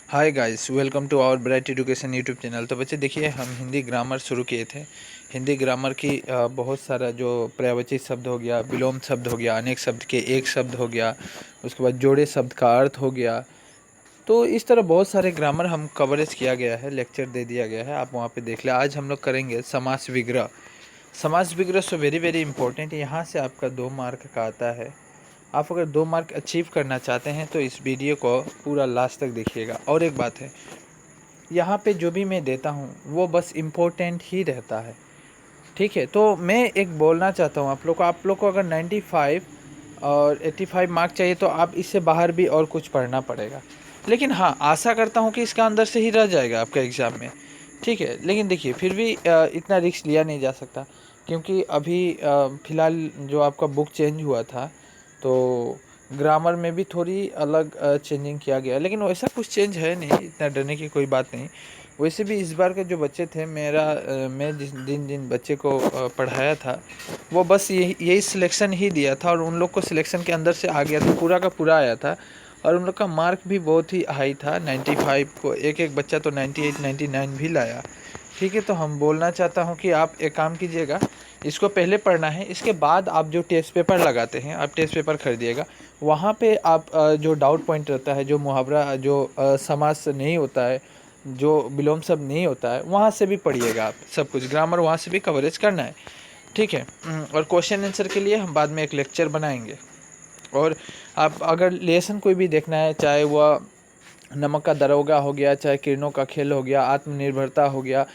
Hi guys, welcome to our bright education YouTube channel. तो बच्चे देखिए, हम हिंदी ग्रामर शुरू किए थे। हिंदी ग्रामर की बहुत सारा जो पर्यायवाची शब्द हो गया, विलोम शब्द हो गया, अनेक शब्द के एक शब्द हो गया, उसके बाद जोड़े शब्द का अर्थ हो गया। तो इस तरह बहुत सारे ग्रामर हम कवरेज किया गया है, लेक्चर दे दिया गया है, आप वहाँ पे देख लें। आज हम लोग करेंगे समास विग्रह। समास विग्रह सो वेरी वेरी इंपॉर्टेंट, यहाँ से आपका 2 मार्क का आता है। आप अगर 2 मार्क अचीव करना चाहते हैं तो इस वीडियो को पूरा लास्ट तक देखिएगा। और एक बात है, यहाँ पे जो भी मैं देता हूँ वो बस इम्पोर्टेंट ही रहता है, ठीक है। तो मैं एक बोलना चाहता हूँ आप लोग को अगर 95 और 85 मार्क चाहिए तो आप इससे बाहर भी और कुछ पढ़ना पड़ेगा। लेकिन हाँ, आशा करता हूँ कि इसका अंदर से ही रह जाएगा आपका एग्ज़ाम में, ठीक है। लेकिन देखिए, फिर भी इतना रिस्क लिया नहीं जा सकता, क्योंकि अभी फ़िलहाल जो आपका बुक चेंज हुआ था, तो ग्रामर में भी थोड़ी अलग चेंजिंग किया गया। लेकिन वैसा कुछ चेंज है नहीं, इतना डरने की कोई बात नहीं। वैसे भी इस बार के जो बच्चे थे, मैं जिस जिन बच्चे को पढ़ाया था, वो बस यही सिलेक्शन ही दिया था, और उन लोग को सिलेक्शन के अंदर से आ गया था, पूरा का पूरा आया था। और उन लोग का मार्क भी बहुत ही हाई था, 95 को एक एक बच्चा तो 98 99 भी लाया, ठीक है। तो हम बोलना चाहता हूँ कि आप एक काम कीजिएगा, इसको पहले पढ़ना है, इसके बाद आप जो टेस्ट पेपर लगाते हैं, आप टेस्ट पेपर खरीदिएगा। वहाँ पे आप जो डाउट पॉइंट रहता है, जो मुहावरा, जो समास नहीं होता है, जो विलोम शब्द नहीं होता है, वहाँ से भी पढ़िएगा। आप सब कुछ ग्रामर वहाँ से भी कवरेज करना है, ठीक है। और क्वेश्चन आंसर के लिए हम बाद में एक लेक्चर बनाएंगे। और आप अगर लेसन कोई भी देखना है, चाहे वह नमक का दरोगा हो गया, चाहे किरणों का खेल हो गया, आत्मनिर्भरता हो गया,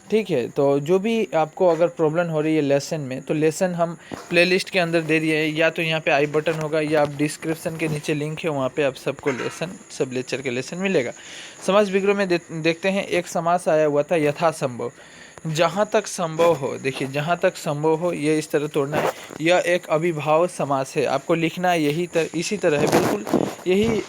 ठीक है। तो जो भी आपको अगर प्रॉब्लम हो रही है लेसन में, तो लेसन हम प्लेलिस्ट के अंदर दे दिए हैं, या तो यहाँ पे आई बटन होगा, या आप डिस्क्रिप्शन के नीचे लिंक है, वहाँ पे आप सबको लेसन, सब लेक्चर के लेसन मिलेगा। समास विग्रह में देखते हैं, एक समास आया हुआ था, यथासंभव। जहाँ तक संभव हो, देखिए, जहाँ तक संभव हो, ये इस तरह तोड़ना है। यह एक अभिभाव समास है, आपको लिखना है इसी तरह है, बिल्कुल यही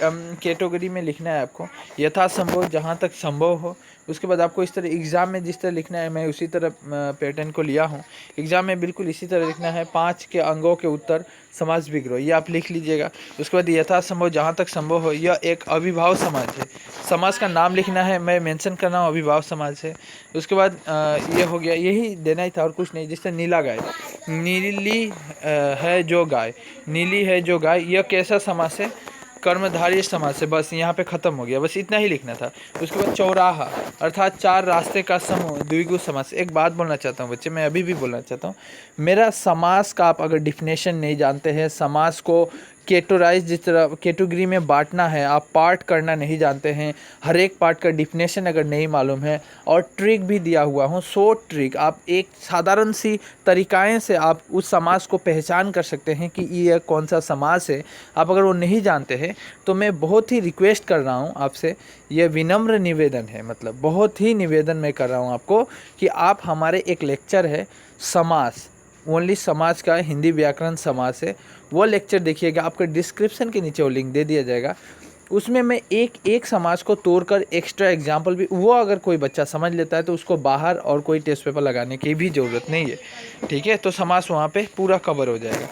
कैटेगरी में लिखना है आपको। यथासंभव, जहाँ तक संभव हो। उसके बाद आपको इस तरह एग्ज़ाम में जिस तरह लिखना है, मैं उसी तरह पैटर्न को लिया हूँ। एग्ज़ाम में बिल्कुल इसी तरह लिखना है, 5 के अंगों के उत्तर समास विग्रह, ये आप लिख लीजिएगा। उसके बाद यथासंभव, जहाँ तक संभव हो, यह एक अभिभाव समाज है। समाज का नाम लिखना है, मैं मेंशन कर रहा हूँ, अभिभाव समाज है। उसके बाद ये हो गया, यही देना ही था और कुछ नहीं। जिससे नीला गाय, नीली है जो गाय, नीली है जो गाय, यह कैसा समास है? कर्मधारय समास है। बस यहाँ पे ख़त्म हो गया, बस इतना ही लिखना था। उसके बाद चौराहा, अर्थात 4 रास्ते का समूह, द्विगु समास। एक बात बोलना चाहता हूँ बच्चे, मैं अभी भी बोलना चाहता हूँ, मेरा समास का आप अगर डिफिनेशन नहीं जानते हैं, समास को कैटेगराइज, जिस तरह कैटेगरी में बांटना है, आप पार्ट करना नहीं जानते हैं, हर एक पार्ट का डिफिनेशन अगर नहीं मालूम है, और ट्रिक भी दिया हुआ हूँ, 100 ट्रिक, आप एक साधारण सी तरीकाएं से आप उस समास को पहचान कर सकते हैं कि ये कौन सा समास है। आप अगर वो नहीं जानते हैं, तो मैं बहुत ही रिक्वेस्ट कर रहा हूँ आपसे, ये विनम्र निवेदन है, मतलब बहुत ही निवेदन मैं कर रहा हूँ आपको, कि आप हमारे एक लेक्चर है समास, ओनली समाज का, हिंदी व्याकरण समास है, वो लेक्चर देखिएगा। आपके डिस्क्रिप्शन के नीचे वो लिंक दे दिया जाएगा। उसमें मैं एक एक समाज को तोड़कर एक्स्ट्रा एग्जाम्पल भी, वो अगर कोई बच्चा समझ लेता है तो उसको बाहर और कोई टेस्ट पेपर लगाने की भी ज़रूरत नहीं है, ठीक है। तो समास वहाँ पे पूरा कवर हो जाएगा,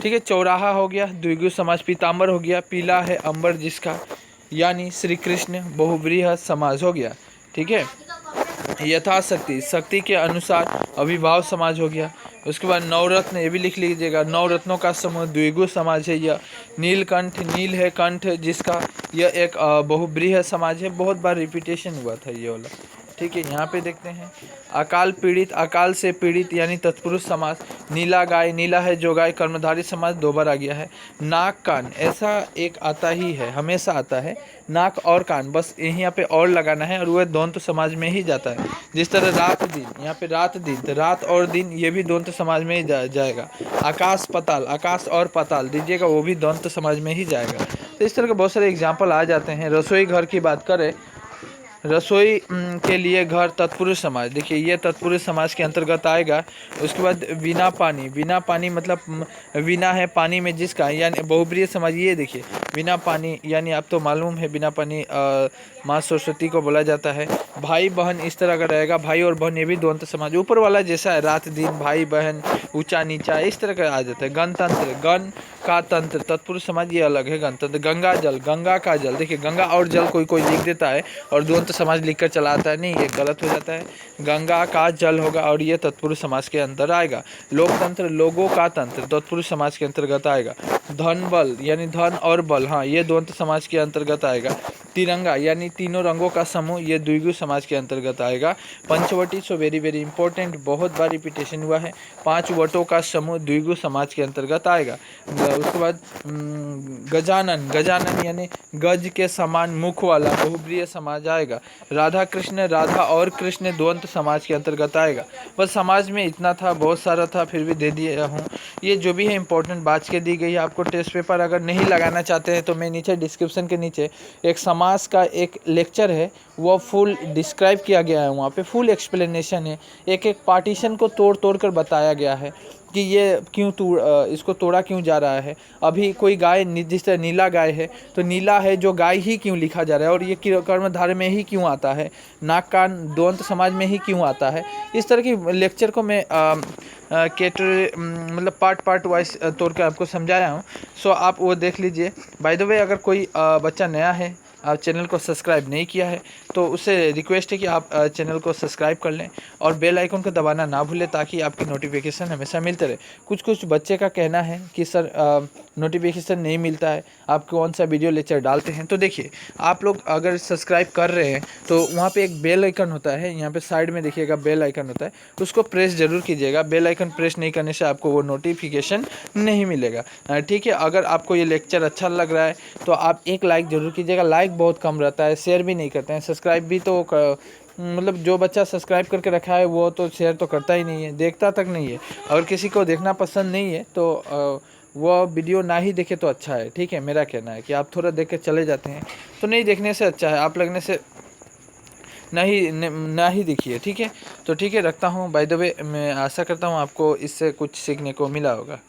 ठीक है। चौराहा हो गया, द्विगु समास। पीताम्बर हो गया, पीला है अंबर जिसका, यानी श्री कृष्ण, बहुव्रीहि समाज हो गया, ठीक है। यथाशक्ति, शक्ति के अनुसार, अभिभाव समाज हो गया। उसके बाद नवरत्न, ये भी लिख लीजिएगा, नवरत्नों का समूह, द्विगु समाज है यह। नीलकंठ, नील है कंठ जिसका, यह एक बहुव्रीहि समाज है। बहुत बार रिपीटेशन हुआ था ये वाला, ठीक है। यहाँ पे देखते हैं, अकाल पीड़ित, अकाल से पीड़ित यानी तत्पुरुष समास। नीला गाय, नीला है जो गाय, कर्मधारय समास 2 बार आ गया है। नाक कान, ऐसा एक आता ही है, हमेशा आता है, नाक और कान, बस यहाँ पे और लगाना है, और वह द्वंद्व समाज में ही जाता है। जिस तरह रात दिन, यहाँ पे रात दिन, तो रात और दिन, ये भी द्वंद्व समाज में ही जाएगा। आकाश पताल, आकाश और पताल दीजिएगा, वो भी द्वंद्व समाज में ही जाएगा। तो इस तरह के बहुत सारे एग्जाम्पल आ जाते हैं। रसोई घर की बात करें, रसोई के लिए घर, तत्पुरुष समाज, देखिए ये तत्पुरुष समाज के अंतर्गत आएगा। उसके बाद बिना पानी, बिना पानी मतलब बिना है पानी में जिसका, यानी बहुब्रीहि समाज। ये देखिए, बिना पानी, यानी आप तो मालूम है बिना पानी माँ सरस्वती को बोला जाता है। भाई बहन, इस तरह का रहेगा, भाई और बहन, ये भी द्वंद्व समाज। ऊपर वाला जैसा है, रात दिन, भाई बहन, ऊंचा नीचा, इस तरह का आ जाता है। गणतंत्र, गण का तंत्र, तत्पुरुष समाज ये अलग है, गणतंत्र। गंगा जल, गंगा का जल, देखिए गंगा और जल कोई कोई लिख देता है और द्वंद्व समाज लिख कर चला आता है, नहीं, ये गलत हो जाता है। गंगा का जल होगा और ये तत्पुरुष समाज के अंदर आएगा। लोकतंत्र, लोगों का तंत्र, तत्पुरुष समाज के अंतर्गत आएगा। धन बल यानी धन और बल, हाँ, ये द्वंद्व समाज के अंतर्गत आएगा। तिरंगा यानी तीनों रंगों का समूह, ये द्विगु समाज के अंतर्गत आएगा। Panchvati, so very very important, बहुत बार रिपीटेशन हुआ है, 5 वटों का समूह द्विगु समाज के अंतर्गत आएगा। उसके बाद गजानन, गजानन यानी गज के समान मुख वाला बहुब्रीय समाज आएगा। राधा कृष्ण, राधा और कृष्ण द्वंद्व समाज के अंतर्गत आएगा। बस समाज में इतना था, बहुत सारा था, फिर भी दे दिया हूँ। ये जो भी है इंपॉर्टेंट बात के दी गई है। आपको टेस्ट पेपर अगर नहीं लगाना चाहते हैं तो मैं नीचे डिस्क्रिप्शन के नीचे एक समाज का एक लेक्चर है, वो फुल डिस्क्राइब किया गया है, वहाँ पे फुल एक्सप्लेनेशन है, एक एक पार्टीशन को तोड़ तोड़ कर बताया गया है कि ये क्यों इसको तोड़ा क्यों जा रहा है। अभी कोई गाय, जिस तरह नीला गाय है तो नीला है जो गाय ही क्यों लिखा जा रहा है, और ये कर्मधारय में ही क्यों आता है, नाक कान द्वंद्व समाज में ही क्यों आता है। इस तरह की लेक्चर को मैं मतलब पार्ट वाइज तोड़ के आपको समझाया हूँ। सो आप वो देख लीजिए। बाय द वे, अगर कोई बच्चा नया है, आप चैनल को सब्सक्राइब नहीं किया है तो उससे रिक्वेस्ट है कि आप चैनल को सब्सक्राइब कर लें और बेल आइकन को दबाना ना भूलें, ताकि आपकी नोटिफिकेशन हमेशा मिलते रहे। कुछ बच्चे का कहना है कि सर नोटिफिकेशन नहीं मिलता है, आप कौन सा वीडियो लेक्चर डालते हैं। तो देखिए, आप लोग अगर सब्सक्राइब कर रहे हैं तो वहाँ पे एक बेल आइकन होता है, यहाँ पे साइड में देखिएगा बेल आइकन होता है, उसको प्रेस जरूर कीजिएगा। बेल आइकन प्रेस नहीं करने से आपको वो नोटिफिकेशन नहीं मिलेगा, ठीक है। अगर आपको ये लेक्चर अच्छा लग रहा है तो आप एक लाइक जरूर कीजिएगा, लाइक बहुत कम रहता है, शेयर भी नहीं करते हैं, सब्सक्राइब भी तो मतलब जो बच्चा सब्सक्राइब करके रखा है वो तो शेयर तो करता ही नहीं है, देखता तक नहीं है। अगर किसी को देखना पसंद नहीं है तो वो वीडियो ना ही देखे तो अच्छा है, ठीक है। मेरा कहना है कि आप थोड़ा देख के चले जाते हैं तो नहीं देखने से अच्छा है, आप लगने से ना ही देखिए, ठीक है। तो ठीक है, रखता हूँ। बाय द वे, मैं आशा करता हूँ आपको इससे कुछ सीखने को मिला होगा।